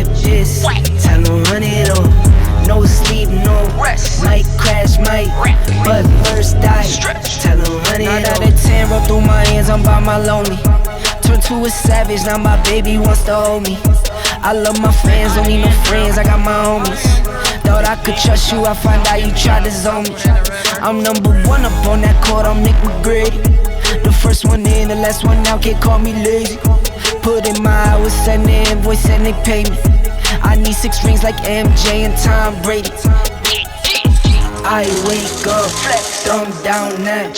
drip this. Tell them run it on. No sleep, no rest. Might crash, might but first die. Tell them run it on. 9 out of 10 roll through my hands, I'm by my lonely. Turned to a savage, now my baby wants to hold me. I love my fans, don't need no friends, I got my homies. Thought I could trust you, I find out you tried to zone me. I'm #1 up on that court, I'm Nick McGrady. The first one in, the last one out, can't call me lazy. Put in my hours, send the invoice and they pay me. I need 6 rings like MJ and Tom Brady. I wake up, thumb down now,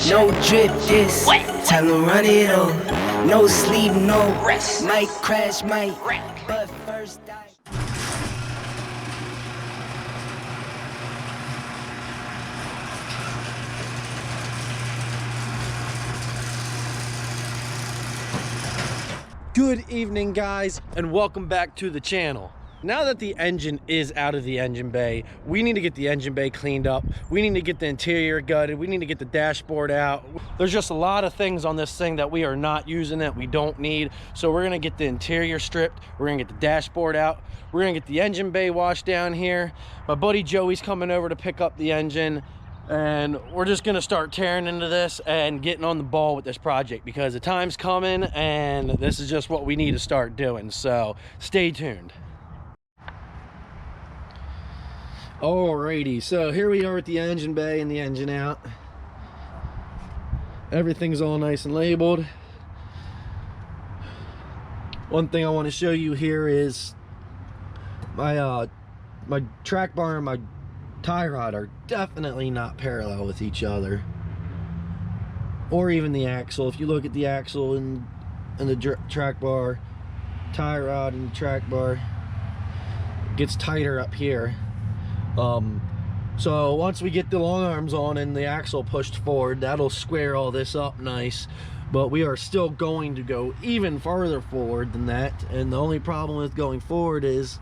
no drip this. Tell them run it on. No sleep, no rest. Might crash, might but first die. Good evening, guys, and welcome back to the channel. Now that the engine is out of the engine bay, we need to get the engine bay cleaned up. We need to get the interior gutted. We need to get the dashboard out. There's just a lot of things on this thing that we are not using that we don't need. So we're gonna get the interior stripped. We're gonna get the dashboard out. We're gonna get the engine bay washed down here. My buddy Joey's coming over to pick up the engine. And we're just gonna start tearing into this and getting on the ball with this project because the time's coming and this is just what we need to start doing. So stay tuned. Alrighty, so here we are with the engine bay and the engine out. Everything's all nice and labeled. One thing I want to show you here is my my track bar and my tie rod are definitely not parallel with each other, or even the axle. If you look at the axle and the track bar, tie rod and track bar, it gets tighter up here. So once we get the long arms on and the axle pushed forward, that'll square all this up nice. But we are still going to go even farther forward than that, and the only problem with going forward is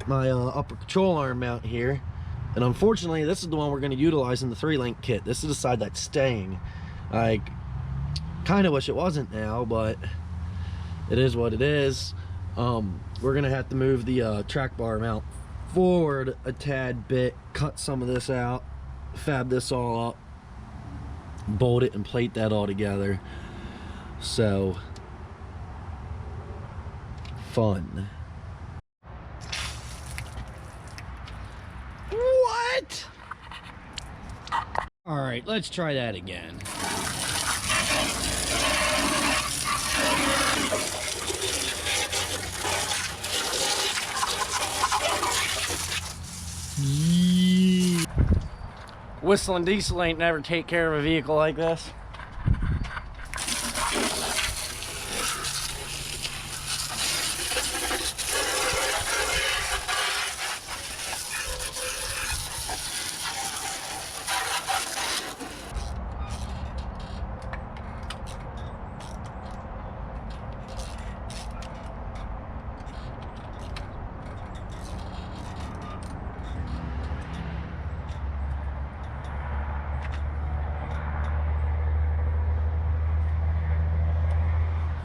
my upper control arm mount here. And unfortunately, this is the one we're going to utilize in the 3-link kit. This is the side that's staying. I kind of wish it wasn't now, but it is what it is. We're going to have to move the track bar mount forward a tad bit, cut some of this out, fab this all up, bolt it, and plate that all together. So, fun. What? All right, let's try that again. Whistling diesel ain't never take care of a vehicle like this.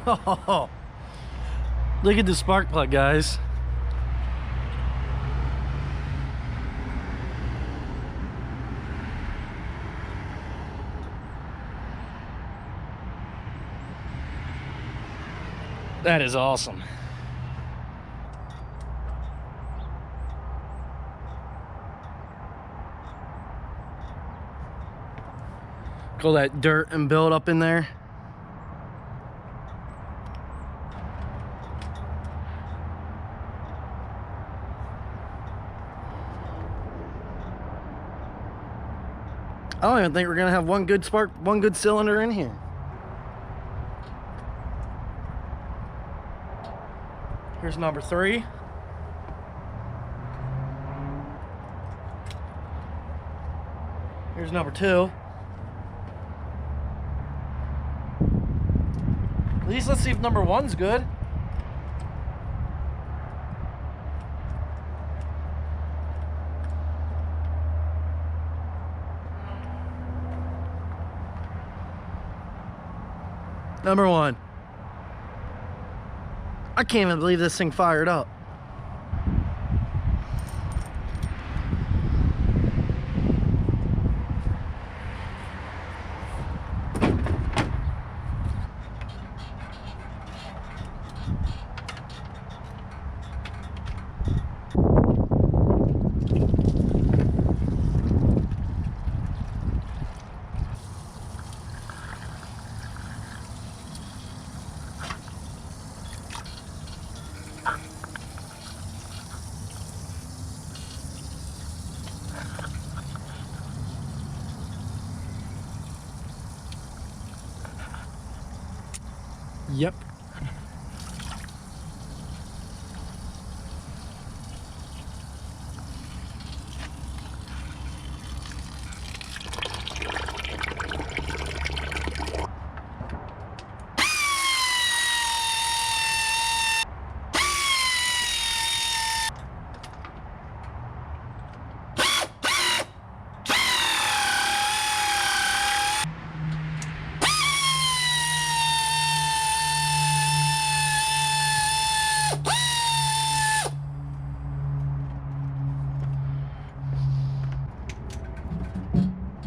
Oh, look at the spark plug, guys. That is awesome. All that dirt and build up in there. I don't even think we're gonna have one good cylinder in here. Here's number 3. Here's number 2. At least let's see if number 1's good. Number 1. I can't even believe this thing fired up. Yep.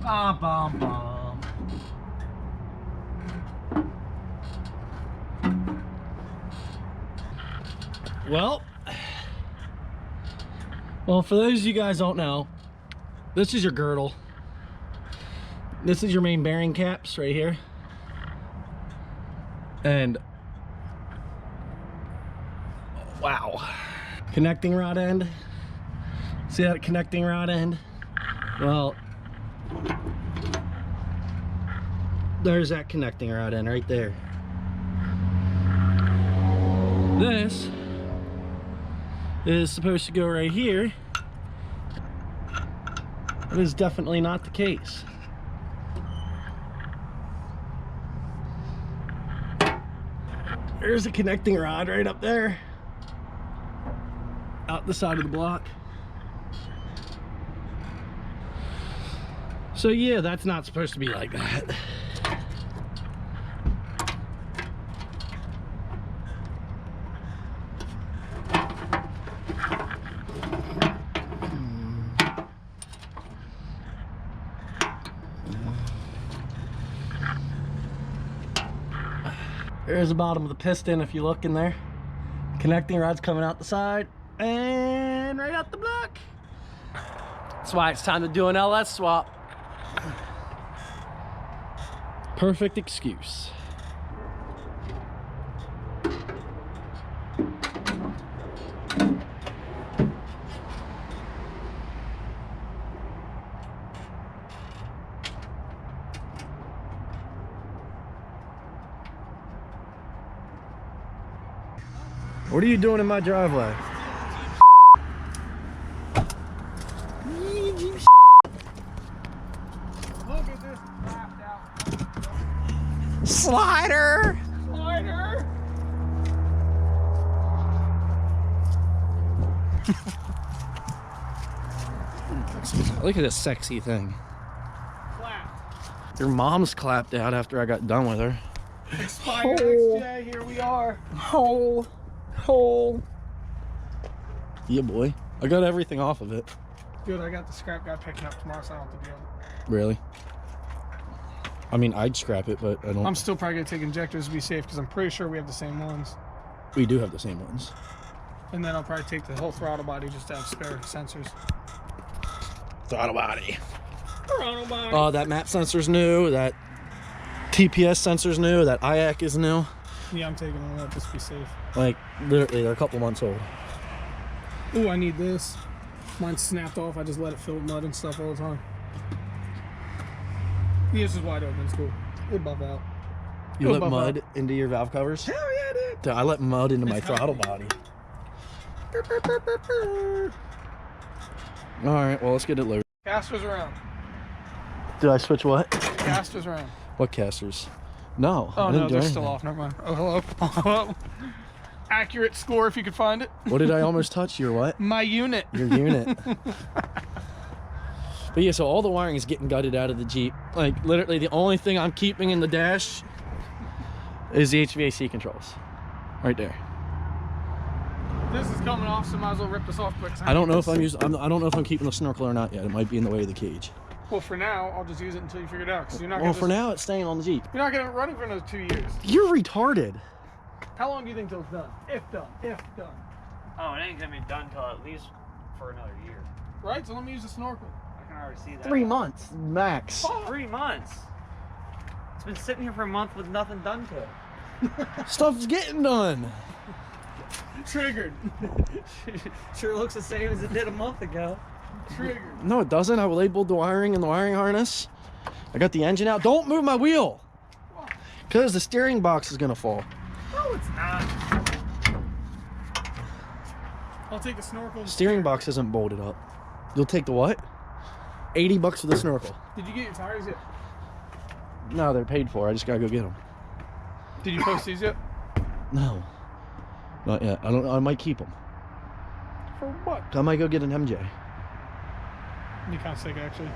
Bum, bum, bum. Well, for those of you guys don't know, this is your girdle. This is your main bearing caps right here. And wow. Connecting rod end. See that connecting rod end? Well, there's that connecting rod end right there. This is supposed to go right here. That is definitely not the case. There's a connecting rod right up there, out the side of the block. So yeah, that's not supposed to be like that. There's the bottom of the piston if you look in there. Connecting rod's coming out the side and right out the block. That's why it's time to do an LS swap. Perfect excuse. What are you doing in my driveway? Look at this crapped out. Slider! Slider! Look at this sexy thing. Clap. Your mom's clapped out after I got done with her. Expired XJ, here we are. Hole. Yeah, boy. I got everything off of it. Good, I got the scrap guy picking up tomorrow, so I don't have to deal with it. Really? I mean, I'd scrap it, but I don't. I'm still probably going to take injectors to be safe, because I'm pretty sure we have the same ones. We do have the same ones. And then I'll probably take the whole throttle body just to have spare sensors. Throttle body. Throttle body. Oh, that map sensor's new. That TPS sensor's new. That IAC is new. Yeah, I'm taking them out just to be safe. Like, literally, they're a couple months old. Ooh, I need this. Mine's snapped off. I just let it fill with mud and stuff all the time. Yeah, this is wide open. It's cool. It'll buff out. You let mud into your valve covers? Hell yeah, dude. Dude, I let mud into my throttle body. All right, well, let's get it loaded. Casters around. Did I switch what? Casters around. What casters? No. Oh I didn't no, do they're anything. still off. Never mind. Oh, hello. Hello. Accurate score if you could find it. What did I almost touch? Your what? My unit. Your unit. But yeah, so all the wiring is getting gutted out of the Jeep. Like, literally, the only thing I'm keeping in the dash is the HVAC controls. Right there. This is coming off, so might as well rip this off quick. I don't know if I'm using. I don't know if I'm keeping the snorkel or not yet. It might be in the way of the cage. Well, for now, I'll just use it until you figure it out. Cause you're not Well, gonna for now, it's staying on the Jeep. You're not gonna run it for another 2 years. You're retarded. How long do you think till it's done? If done. If done. Oh, it ain't gonna be done till at least for another year. Right. So let me use the snorkel. I can already see that. 3 months max. Oh. 3 months. It's been sitting here for a month with nothing done to it. Stuff's getting done. Triggered. Sure looks the same as it did a month ago. Triggered. No, it doesn't. I labeled the wiring and the wiring harness. I got the engine out. Don't move my wheel, because the steering box is gonna fall. No, it's not. I'll take the snorkel. Steering box isn't bolted up. You'll take the what? 80 bucks for the snorkel. Did you get your tires yet? No, they're paid for. I just gotta go get them. Did you post these yet? No, not yet. I might keep them. For what? I might go get an MJ. You kind of sick, actually.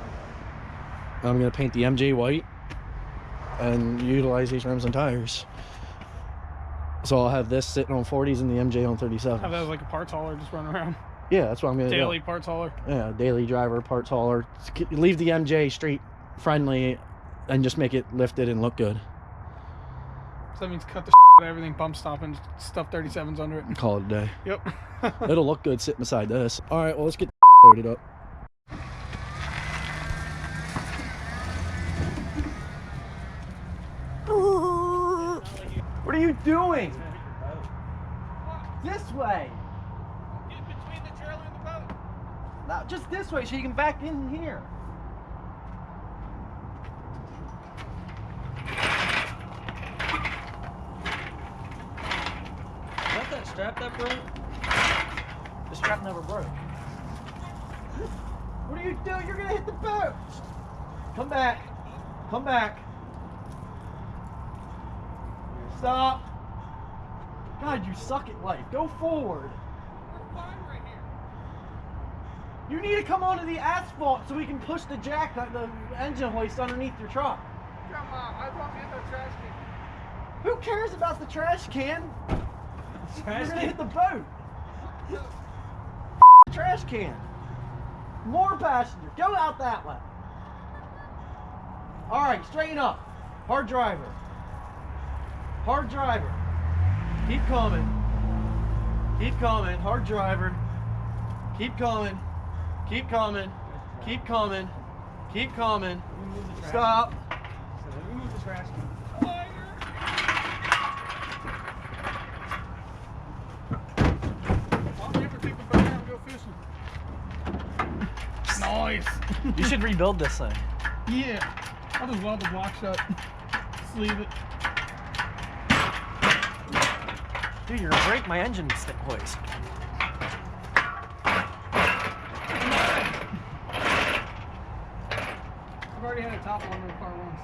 I'm gonna paint the MJ white and utilize these rims and tires. So I'll have this sitting on 40s and the MJ on 37s. Have that as like a parts hauler, just running around. Yeah, that's what I'm gonna do. Daily parts hauler. Yeah, daily driver, parts hauler. Leave the MJ street friendly and just make it lifted and look good. So that means cut the out of everything, bump stop, and stuff 37s under it. Call it a day. Yep. It'll look good sitting beside this. All right, well, let's get loaded up. What are you doing? This way. Get between the trailer and the boat. Now, just this way so you can back in here. Is that strap that broke? The strap never broke. What are you doing? You're gonna hit the boat. Come back. Come back. Stop. God, you suck at life. Go forward. We're fine right here. You need to come onto the asphalt so we can push the jack, the engine hoist underneath your truck. Come on, I want to get that trash can. Who cares about the trash can? You're gonna hit the boat. Trash can. More passenger. Go out that way. All right, straighten up. Hard driver. Hard driver. Keep coming. Keep coming. Hard driver. Keep coming. Keep coming. Keep coming. Keep coming. Stop. Let me move the trash can. I'll never take the boat out and go fishing. Nice. You should rebuild this thing. Yeah. I'll just weld the block shut. Sleeve it. Dude, you're gonna break my engine stick hoist. I've already had a top one in the car once.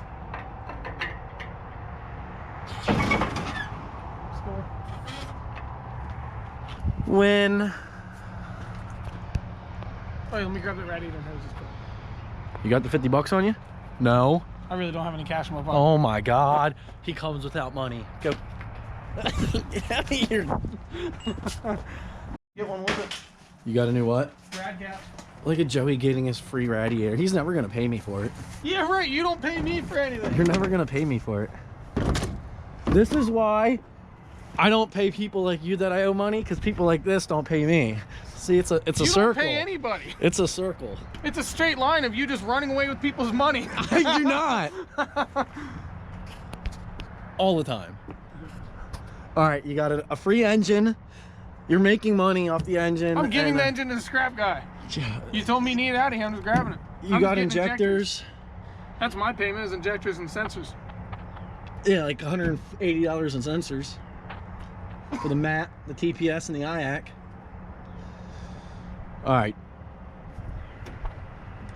Score. When Oh, let me grab the radiator and hoses. you got the 50 bucks on you? No. I really don't have any cash in my pocket. Oh my God. He comes without money. Go. Get out of here. Get one with it. You got a new what? Rad gap. Look at Joey getting his free radiator. He's never gonna pay me for it. Yeah, right. You don't pay me for anything. You're never gonna pay me for it. This is why I don't pay people like you that I owe money, because people like this don't pay me. See, it's a circle. You don't pay anybody. It's a circle. It's a straight line of you just running away with people's money. I do not. All the time. All right, you got a free engine. You're making money off the engine. I'm giving and, the engine to the scrap guy. Yeah. You told me you need it out of here. I'm just grabbing it. You I'm got just getting injectors. That's my payment, is injectors and sensors. Yeah, like $180 in sensors for the MAT, the TPS, and the IAC. All right.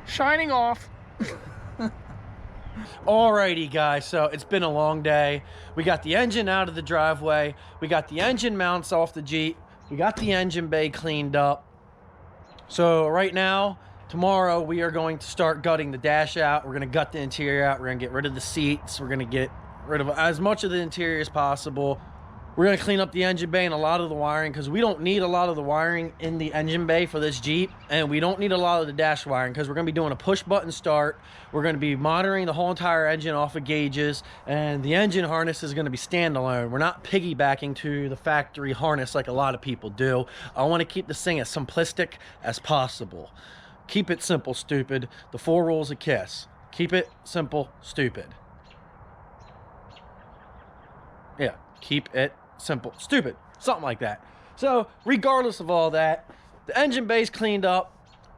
Shining off. Alrighty, guys, so it's been a long day. We got the engine out of the driveway. We got the engine mounts off the Jeep. We got the engine bay cleaned up. So right now, tomorrow, we are going to start gutting the dash out. We're going to gut the interior out. We're going to get rid of the seats. We're going to get rid of as much of the interior as possible. We're going to clean up the engine bay and a lot of the wiring, because we don't need a lot of the wiring in the engine bay for this Jeep, and we don't need a lot of the dash wiring because we're going to be doing a push button start. We're going to be monitoring the whole entire engine off of gauges, and the engine harness is going to be standalone. We're not piggybacking to the factory harness like a lot of people do. I want to keep this thing as simplistic as possible. Keep it simple, stupid. The 4 rules of KISS. Keep it simple, stupid. Yeah, keep it simple, stupid, something like that. So regardless of all that, the engine bay's cleaned up.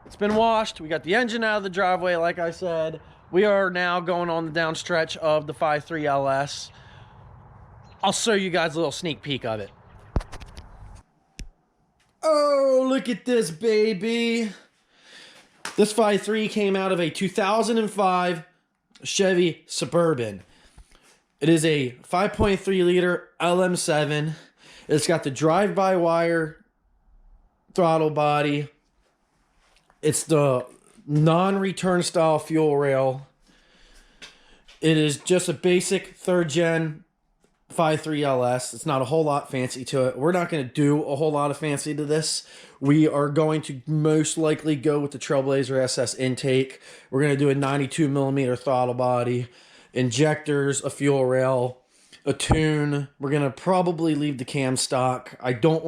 It's been washed. We got the engine out of the driveway, like I said. We are now going on the down stretch of the 5.3 LS. I'll show you guys a little sneak peek of it. Oh, look at this, baby. This 5.3 came out of a 2005 Chevy Suburban. It is a 5.3 liter LM7. It's got the drive-by-wire throttle body. It's the non-return style fuel rail. It is just a basic 3rd gen 5.3 LS. It's not a whole lot fancy to it. We're not going to do a whole lot of fancy to this. We are going to most likely go with the Trailblazer SS intake. We're going to do a 92 millimeter throttle body, injectors, a fuel rail, a tune. We're going to probably leave the cam stock. I don't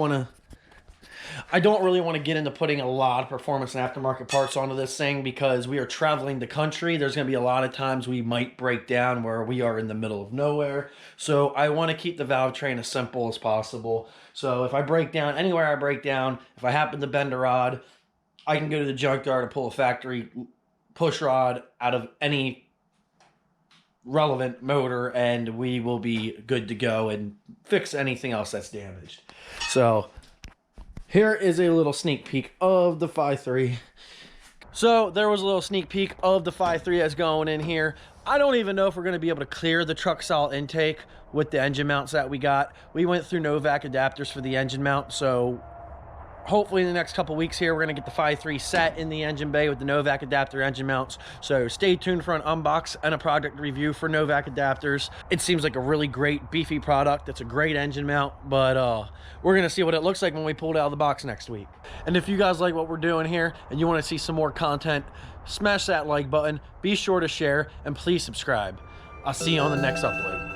really want to get into putting a lot of performance and aftermarket parts onto this thing because we are traveling the country. There's going to be a lot of times we might break down where we are in the middle of nowhere. So I want to keep the valve train as simple as possible. So if I break down, anywhere I break down, if I happen to bend a rod, I can go to the junkyard and pull a factory push rod out of any relevant motor and we will be good to go and fix anything else that's damaged. So here is a little sneak peek of the 5.3. So there was a little sneak peek of the 5.3 that's going in here. I don't even know if we're going to be able to clear the truck style intake with the engine mounts that we got. We went through Novak adapters for the engine mount, so hopefully in the next couple weeks here, we're going to get the 5.3 set in the engine bay with the Novak adapter engine mounts. So stay tuned for an unbox and a product review for Novak adapters. It seems like a really great, beefy product. It's a great engine mount, but we're going to see what it looks like when we pull it out of the box next week. And if you guys like what we're doing here and you want to see some more content, smash that like button, be sure to share, and please subscribe. I'll see you on the next upload.